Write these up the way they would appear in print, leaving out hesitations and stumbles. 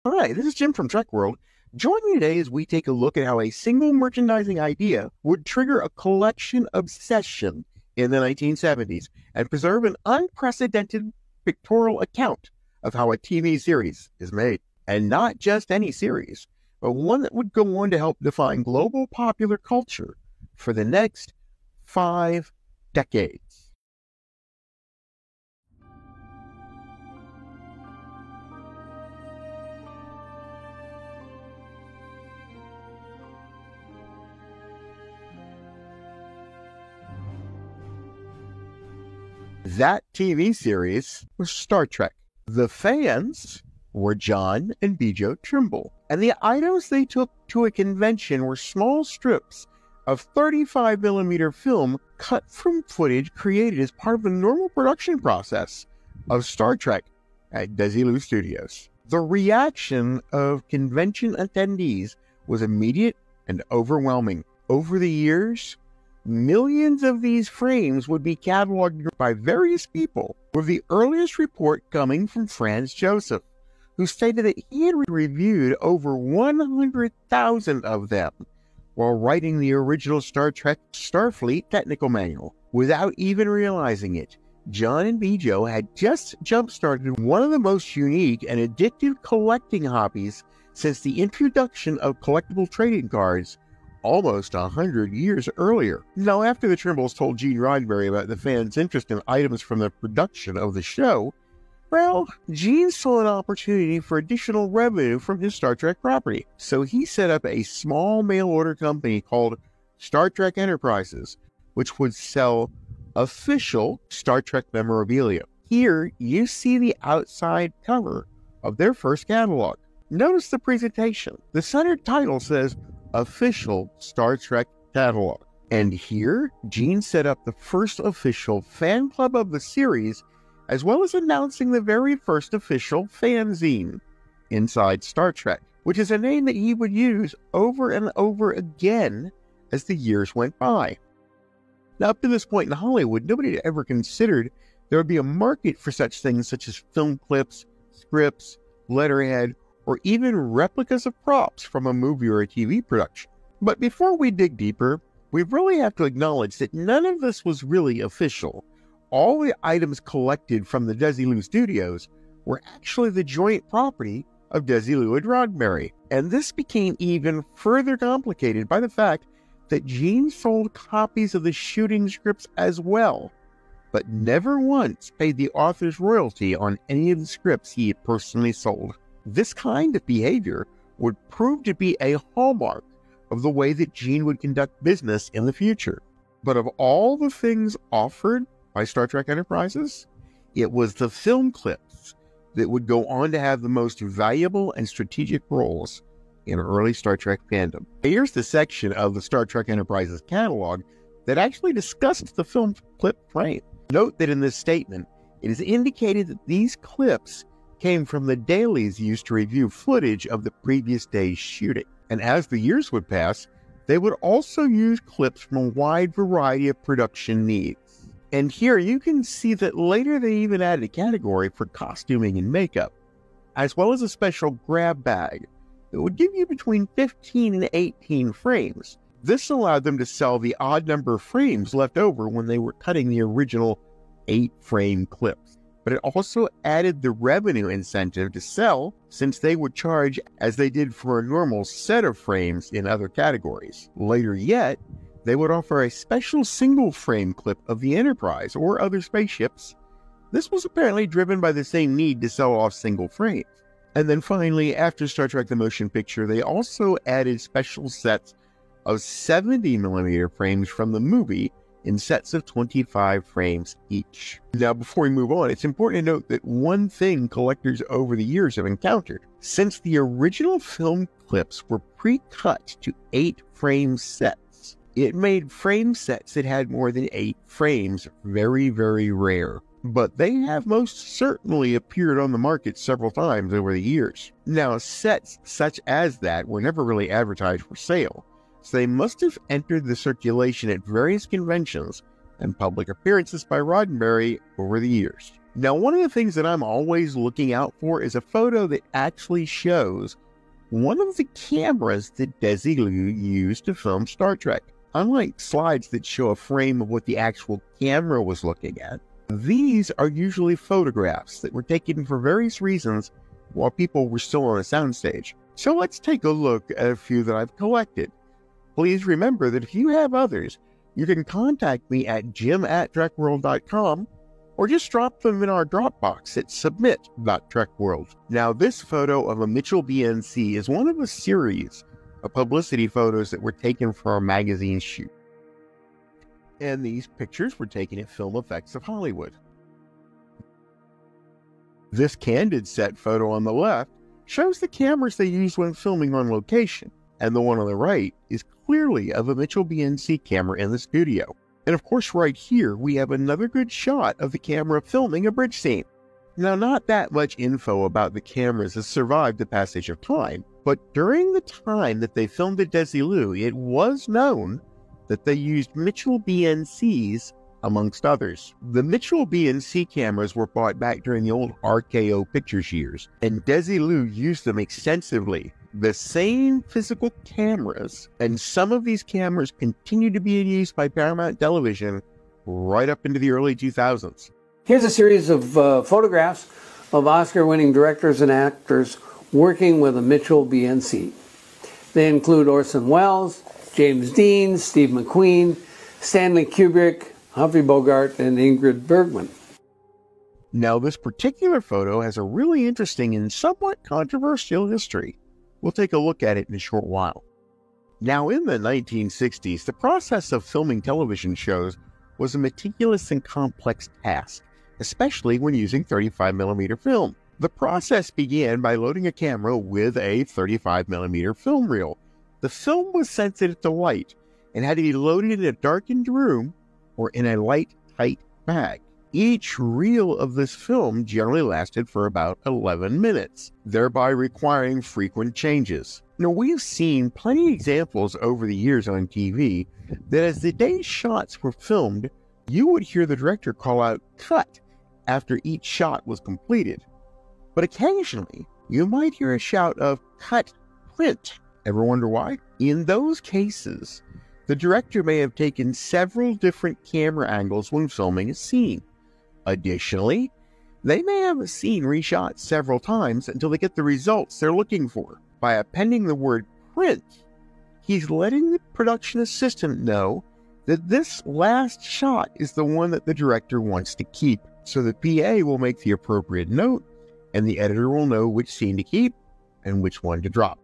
Hi, this is Jim from Trek World. Join me today as we take a look at how a single merchandising idea would trigger a collection obsession in the 1970s and preserve an unprecedented pictorial account of how a TV series is made. And not just any series, but one that would go on to help define global popular culture for the next 5 decades. That TV series was Star Trek. The fans were John and Bijo Trimble, and the items they took to a convention were small strips of 35mm film cut from footage created as part of the normal production process of Star Trek at Desilu Studios. The reaction of convention attendees was immediate and overwhelming. Over the years, millions of these frames would be cataloged by various people, with the earliest report coming from Franz Joseph, who stated that he had reviewed over 100,000 of them while writing the original Star Trek Starfleet technical manual. Without even realizing it, John and Bijo had just jump-started one of the most unique and addictive collecting hobbies since the introduction of collectible trading cards almost 100 years earlier. Now, after the Trimbles told Gene Roddenberry about the fans' interest in items from the production of the show, well, Gene saw an opportunity for additional revenue from his Star Trek property. So he set up a small mail-order company called Starship Enterprises, which would sell official Star Trek memorabilia. Here, you see the outside cover of their first catalog. Notice the presentation. The center title says, Official Star Trek Catalog. And here, Gene set up the first official fan club of the series, as well as announcing the very first official fanzine, Inside Star Trek, which is a name that he would use over and over again as the years went by. Now, up to this point in Hollywood, nobody had ever considered there would be a market for such things such as film clips, scripts, letterhead, or even replicas of props from a movie or a TV production. But before we dig deeper, we really have to acknowledge that none of this was really official. All the items collected from the Desilu Studios were actually the joint property of Desilu and Roddenberry. And this became even further complicated by the fact that Gene sold copies of the shooting scripts as well, but never once paid the author's royalty on any of the scripts he had personally sold. This kind of behavior would prove to be a hallmark of the way that Gene would conduct business in the future. But of all the things offered by Star Trek Enterprises, it was the film clips that would go on to have the most valuable and strategic roles in early Star Trek fandom. Here's the section of the Star Trek Enterprises catalog that actually discussed the film clip frame. Note that in this statement, it is indicated that these clips came from the dailies used to review footage of the previous day's shooting. And as the years would pass, they would also use clips from a wide variety of production needs. And here you can see that later they even added a category for costuming and makeup, as well as a special grab bag that would give you between 15 and 18 frames. This allowed them to sell the odd number of frames left over when they were cutting the original 8-frame clips. But it also added the revenue incentive to sell, since they would charge as they did for a normal set of frames in other categories. Later yet, they would offer a special single-frame clip of the Enterprise or other spaceships. This was apparently driven by the same need to sell off single frames. And then finally, after Star Trek the Motion Picture, they also added special sets of 70mm frames from the movie in sets of 25 frames each. Now, before we move on, it's important to note that one thing collectors over the years have encountered. Since the original film clips were pre-cut to 8-frame sets, it made frame sets that had more than 8 frames very, very rare. But they have most certainly appeared on the market several times over the years. Now, sets such as that were never really advertised for sale, so they must have entered the circulation at various conventions and public appearances by Roddenberry over the years. Now, one of the things that I'm always looking out for is a photo that actually shows one of the cameras that Desilu used to film Star Trek. Unlike slides that show a frame of what the actual camera was looking at, these are usually photographs that were taken for various reasons while people were still on a soundstage. So let's take a look at a few that I've collected. Please remember that if you have others, you can contact me at jim@trekworld.com or just drop them in our Dropbox at submit.trekworld. Now, this photo of a Mitchell BNC is one of a series of publicity photos that were taken for our magazine shoot. And these pictures were taken at Film Effects of Hollywood. This candid set photo on the left shows the cameras they used when filming on location, and the one on the right is clearly of a Mitchell BNC camera in the studio. And of course, right here, we have another good shot of the camera filming a bridge scene. Now, not that much info about the cameras has survived the passage of time, but during the time that they filmed at Desilu, it was known that they used Mitchell BNCs amongst others. The Mitchell BNC cameras were bought back during the old RKO Pictures years, and Desilu used them extensively. The same physical cameras, and some of these cameras continue to be used by Paramount Television right up into the early 2000s. Here's a series of photographs of Oscar-winning directors and actors working with a Mitchell BNC. They include Orson Welles, James Dean, Steve McQueen, Stanley Kubrick, Humphrey Bogart, and Ingrid Bergman. Now, this particular photo has a really interesting and somewhat controversial history. We'll take a look at it in a short while. Now, in the 1960s, the process of filming television shows was a meticulous and complex task, especially when using 35mm film. The process began by loading a camera with a 35mm film reel. The film was sensitive to light and had to be loaded in a darkened room or in a light, tight bag. Each reel of this film generally lasted for about 11 minutes, thereby requiring frequent changes. Now, we've seen plenty of examples over the years on TV that as the day's shots were filmed, you would hear the director call out "cut" after each shot was completed. But occasionally, you might hear a shout of "cut print." Ever wonder why? In those cases, the director may have taken several different camera angles when filming a scene. Additionally, they may have a scene reshot several times until they get the results they're looking for. By appending the word "print," he's letting the production assistant know that this last shot is the one that the director wants to keep. So the PA will make the appropriate note, and the editor will know which scene to keep and which one to drop.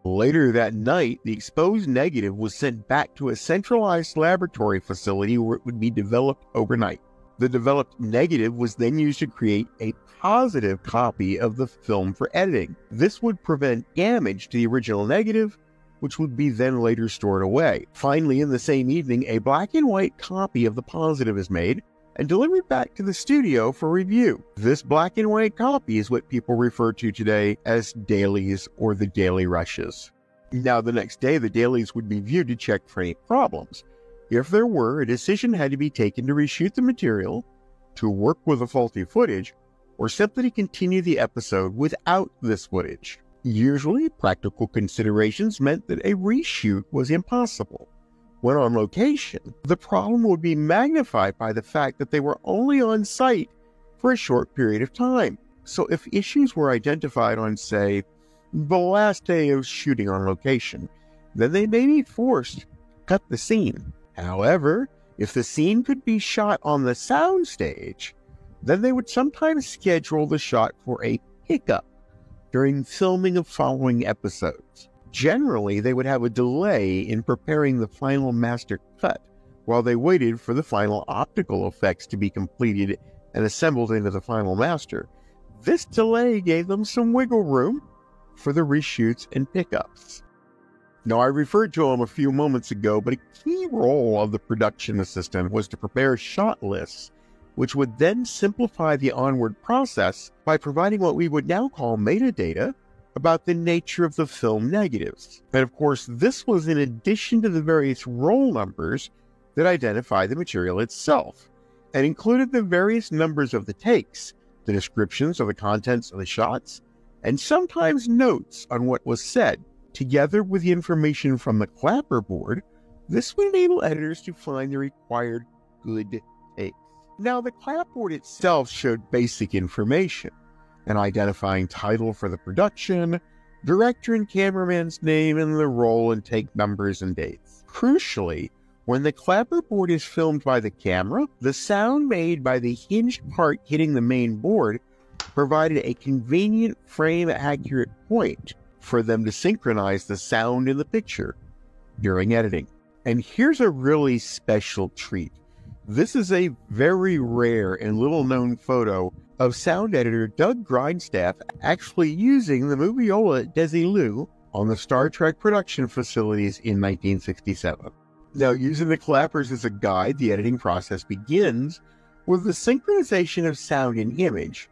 Later that night, the exposed negative was sent back to a centralized laboratory facility where it would be developed overnight. The developed negative was then used to create a positive copy of the film for editing. This would prevent damage to the original negative, which would be then later stored away. Finally, in the same evening, a black and white copy of the positive is made and delivered back to the studio for review. This black and white copy is what people refer to today as dailies or the daily rushes. Now, the next day, the dailies would be viewed to check for any problems. If there were, a decision had to be taken to reshoot the material, to work with the faulty footage, or simply to continue the episode without this footage. Usually, practical considerations meant that a reshoot was impossible. When on location, the problem would be magnified by the fact that they were only on site for a short period of time. So if issues were identified on, say, the last day of shooting on location, then they may be forced to cut the scene. However, if the scene could be shot on the soundstage, then they would sometimes schedule the shot for a pickup during filming of following episodes. Generally, they would have a delay in preparing the final master cut while they waited for the final optical effects to be completed and assembled into the final master. This delay gave them some wiggle room for the reshoots and pickups. Now, I referred to them a few moments ago, but a key role of the production assistant was to prepare shot lists, which would then simplify the onward process by providing what we would now call metadata about the nature of the film negatives. And of course, this was in addition to the various roll numbers that identify the material itself. and included the various numbers of the takes, the descriptions of the contents of the shots, and sometimes notes on what was said. Together with the information from the clapperboard, this would enable editors to find the required good takes. Now, the clapboard itself showed basic information, an identifying title for the production, director and cameraman's name, and the role and take numbers and dates. Crucially, when the clapperboard is filmed by the camera, the sound made by the hinged part hitting the main board provided a convenient frame-accurate point for them to synchronize the sound in the picture during editing. And here's a really special treat. This is a very rare and little-known photo of sound editor Doug Grindstaff actually using the moviola Desilu on the Star Trek production facilities in 1967. Now, using the clappers as a guide, the editing process begins with the synchronization of sound and image.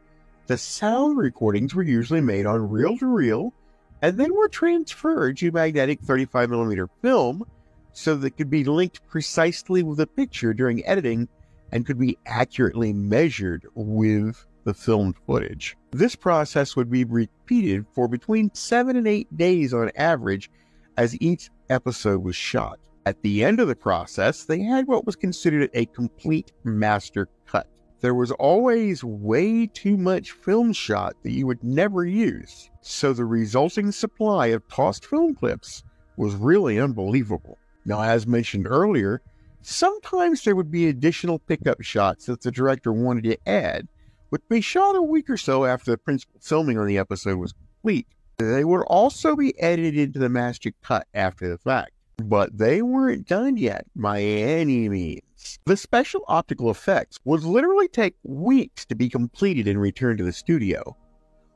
The sound recordings were usually made on reel-to-reel and then were transferred to magnetic 35mm film so that could be linked precisely with the picture during editing and could be accurately measured with the filmed footage. This process would be repeated for between 7 and 8 days on average as each episode was shot. At the end of the process, they had what was considered a complete master cut. There was always way too much film shot that you would never use, so the resulting supply of tossed film clips was really unbelievable. Now, as mentioned earlier, sometimes there would be additional pickup shots that the director wanted to add, would be shot a week or so after the principal filming on the episode was complete. They would also be edited into the master cut after the fact, but they weren't done yet by any means. The special optical effects would literally take weeks to be completed and returned to the studio.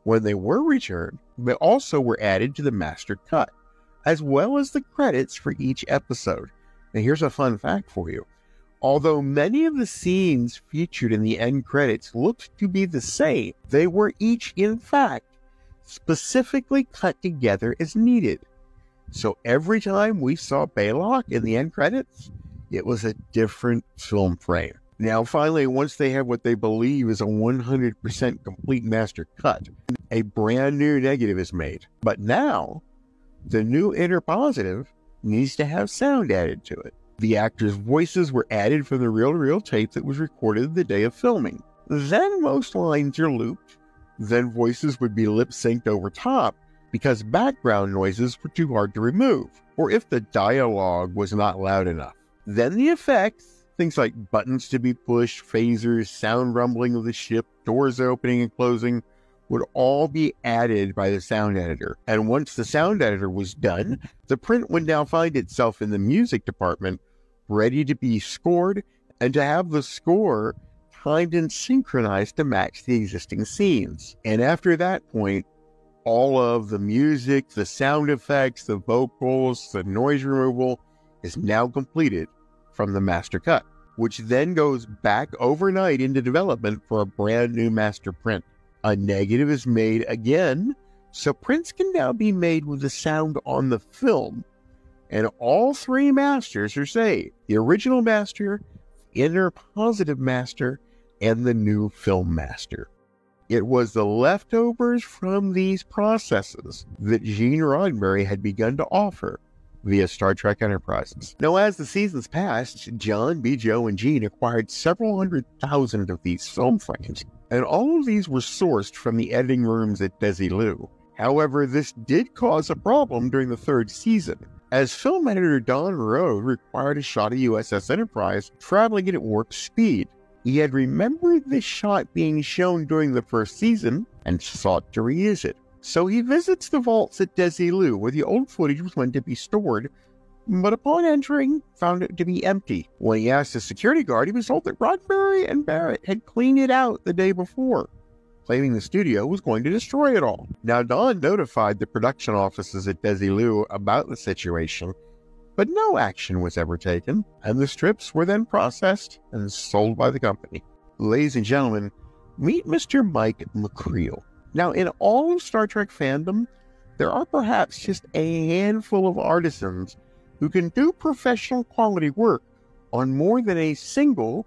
When they were returned, they also were added to the master cut, as well as the credits for each episode. Now, here's a fun fact for you. Although many of the scenes featured in the end credits looked to be the same, they were each, in fact, specifically cut together as needed. So every time we saw Baylock in the end credits, it was a different film frame. Now, finally, once they have what they believe is a 100% complete master cut, a brand new negative is made. But now, the new interpositive needs to have sound added to it. The actors' voices were added from the reel-to-reel tape that was recorded the day of filming. Then most lines are looped. Then voices would be lip-synced over top because background noises were too hard to remove, or if the dialogue was not loud enough. Then the effects, things like buttons to be pushed, phasers, sound rumbling of the ship, doors opening and closing, would all be added by the sound editor. And once the sound editor was done, the print would now find itself in the music department, ready to be scored and to have the score timed and synchronized to match the existing scenes. And after that point, all of the music, the sound effects, the vocals, the noise removal is now completed from the master cut, which then goes back overnight into development for a brand new master print. A negative is made again, so prints can now be made with the sound on the film, and all three masters are saved: the original master, interpositive master, and the new film master. It was the leftovers from these processes that Gene Roddenberry had begun to offer via Star Trek Enterprises. Now, as the seasons passed, John, Bijo, and Gene acquired several 100,000 of these film frames, and all of these were sourced from the editing rooms at Desilu. However, this did cause a problem during the third season, as film editor Don Rowe required a shot of USS Enterprise traveling at warp speed. He had remembered this shot being shown during the first season and sought to reuse it. So he visits the vaults at Desilu, where the old footage was meant to be stored, but upon entering, found it to be empty. When he asked the security guard, he was told that Roddenberry and Barrett had cleaned it out the day before, claiming the studio was going to destroy it all. Now, Don notified the production offices at Desilu about the situation, but no action was ever taken, and the strips were then processed and sold by the company. Ladies and gentlemen, meet Mr. Mike McCracken. Now, in all of Star Trek fandom, there are perhaps just a handful of artisans who can do professional quality work on more than a single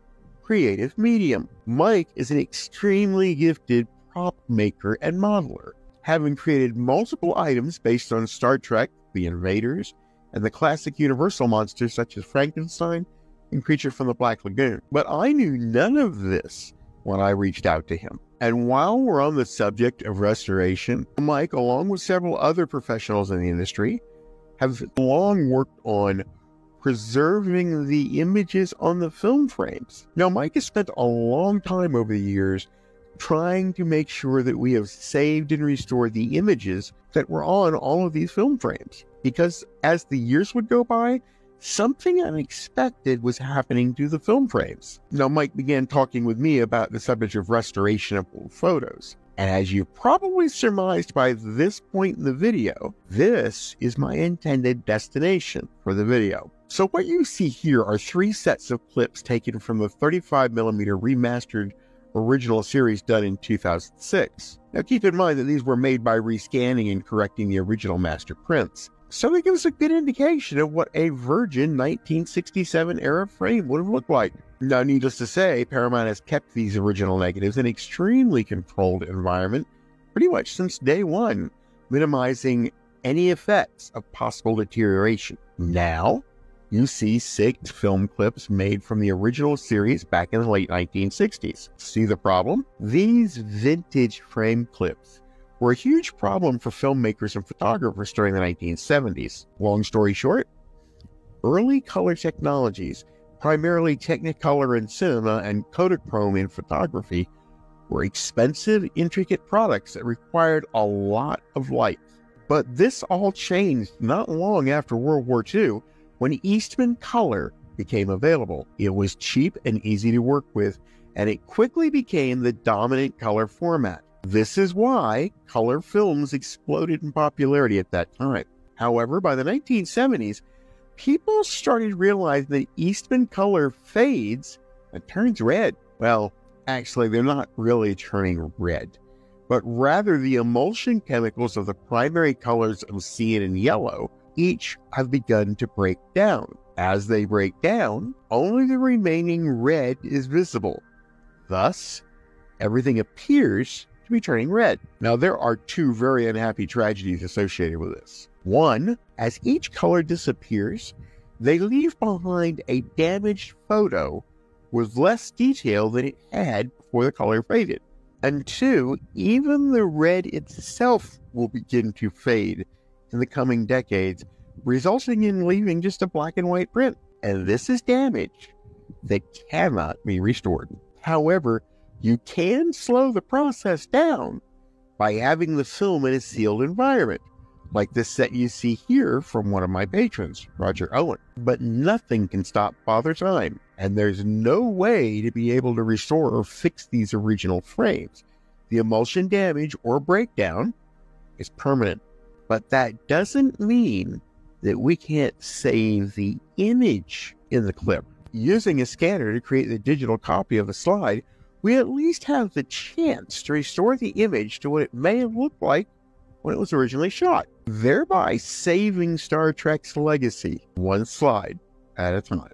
creative medium. Mike is an extremely gifted prop maker and modeler, having created multiple items based on Star Trek, the Invaders, and the classic Universal monsters such as Frankenstein and Creature from the Black Lagoon. But I knew none of this when I reached out to him. And while we're on the subject of restoration, Mike, along with several other professionals in the industry, have long worked on preserving the images on the film frames. Now, Mike has spent a long time over the years trying to make sure that we have saved and restored the images that were on all of these film frames. Because as the years would go by, something unexpected was happening to the film frames. Now, Mike began talking with me about the subject of restoration of old photos. And as you probably surmised by this point in the video, this is my intended destination for the video. So what you see here are 3 sets of clips taken from the 35mm remastered original series done in 2006. Now keep in mind that these were made by rescanning and correcting the original master prints. So they give us a good indication of what a virgin 1967 era frame would have looked like. Now, needless to say, Paramount has kept these original negatives in an extremely controlled environment pretty much since day one, minimizing any effects of possible deterioration. Now, you see 6 film clips made from the original series back in the late 1960s. See the problem? These vintage frame clips were a huge problem for filmmakers and photographers during the 1970s. Long story short, early color technologies, primarily Technicolor in cinema and Kodachrome in photography, were expensive, intricate products that required a lot of light. But this all changed not long after World War II, when Eastman color became available. It was cheap and easy to work with, and it quickly became the dominant color format. This is why color films exploded in popularity at that time. However, by the 1970s, people started realizing that Eastman color fades and turns red. Well, actually, they're not really turning red, but rather the emulsion chemicals of the primary colors of cyan and yellow each have begun to break down. As they break down, only the remaining red is visible. Thus, everything appears to be turning red. Now, there are 2 very unhappy tragedies associated with this. One, as each color disappears, they leave behind a damaged photo with less detail than it had before the color faded. And 2, even the red itself will begin to fade in the coming decades, resulting in leaving just a black and white print. And this is damage that cannot be restored. However, you can slow the process down by having the film in a sealed environment, like this set you see here from one of my patrons, Roger Owen. But nothing can stop Father Time, and there's no way to be able to restore or fix these original frames. The emulsion damage or breakdown is permanent. But that doesn't mean that we can't save the image in the clip. Using a scanner to create the digital copy of a slide, we at least have the chance to restore the image to what it may have looked like when it was originally shot, thereby saving Star Trek's legacy one slide at a time.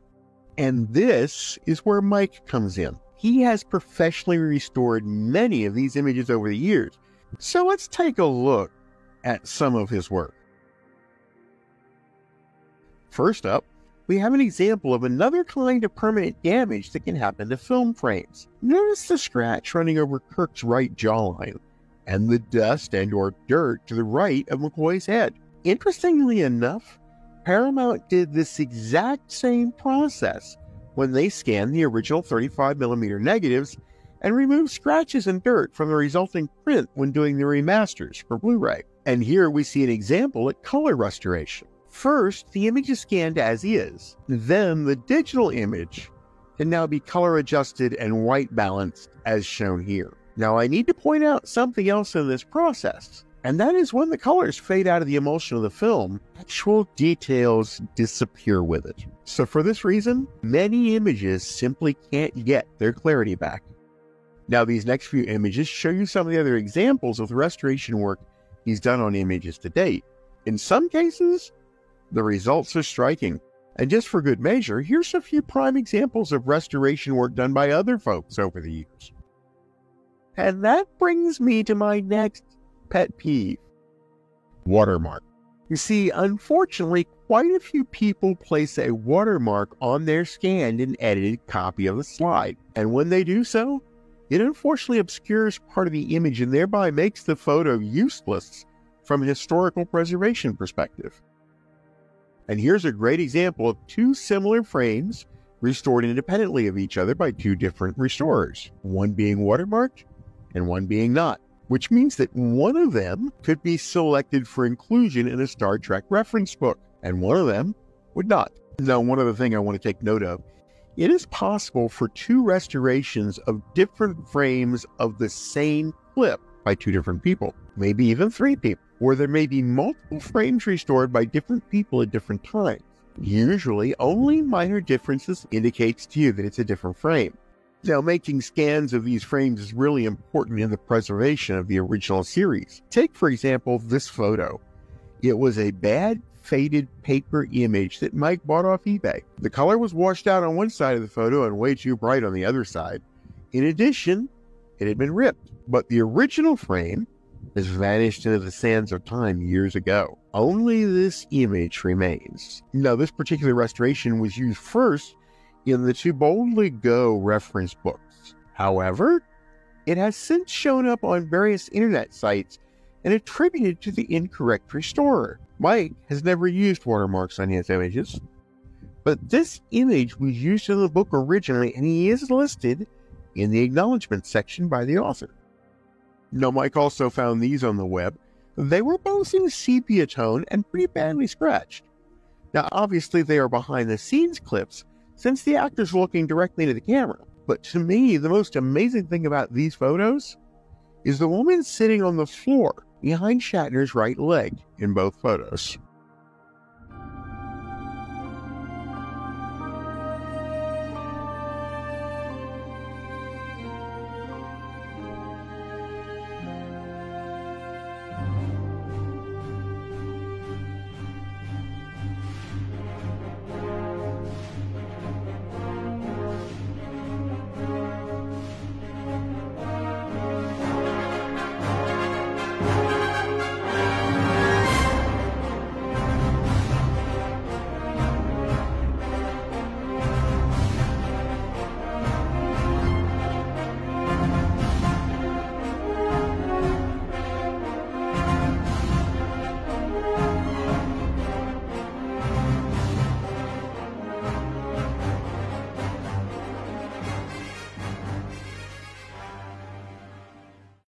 And this is where Mike comes in. He has professionally restored many of these images over the years. So let's take a look at some of his work. First up, we have an example of another kind of permanent damage that can happen to film frames. Notice the scratch running over Kirk's right jawline, and the dust and or dirt to the right of McCoy's head. Interestingly enough, Paramount did this exact same process when they scanned the original 35mm negatives and removed scratches and dirt from the resulting print when doing the remasters for Blu-ray. And here we see an example at color restoration. First, the image is scanned as is. Then the digital image can now be color adjusted and white balanced as shown here. Now I need to point out something else in this process, and that is when the colors fade out of the emulsion of the film, actual details disappear with it. So for this reason, many images simply can't get their clarity back. Now these next few images show you some of the other examples of the restoration work he's done on images to date. In some cases, the results are striking. And just for good measure, here's a few prime examples of restoration work done by other folks over the years. And that brings me to my next pet peeve: watermark. You see, unfortunately, quite a few people place a watermark on their scanned and edited copy of the slide. And when they do so, it unfortunately obscures part of the image and thereby makes the photo useless from a historical preservation perspective. And here's a great example of two similar frames restored independently of each other by two different restorers, one being watermarked and one being not, which means that one of them could be selected for inclusion in a Star Trek reference book, and one of them would not. Now, one other thing I want to take note of: it is possible for two restorations of different frames of the same clip by two different people, maybe even three people, or there may be multiple frames restored by different people at different times. Usually, only minor differences indicates to you that it's a different frame. Now, making scans of these frames is really important in the preservation of the original series. Take, for example, this photo. It was a bad, faded paper image that Mike bought off eBay. The color was washed out on one side of the photo and way too bright on the other side. In addition, it had been ripped, but the original frame has vanished into the sands of time years ago. Only this image remains. Now, this particular restoration was used first in the To Boldly Go reference books. However, it has since shown up on various internet sites and attributed to the incorrect restorer. Mike has never used watermarks on his images, but this image was used in the book originally, and he is listed in the acknowledgement section by the author. Now, Mike also found these on the web. They were both in sepia tone and pretty badly scratched. Now, obviously, they are behind-the-scenes clips, since the actor's looking directly into the camera. But to me, the most amazing thing about these photos is the woman sitting on the floor behind Shatner's right leg in both photos.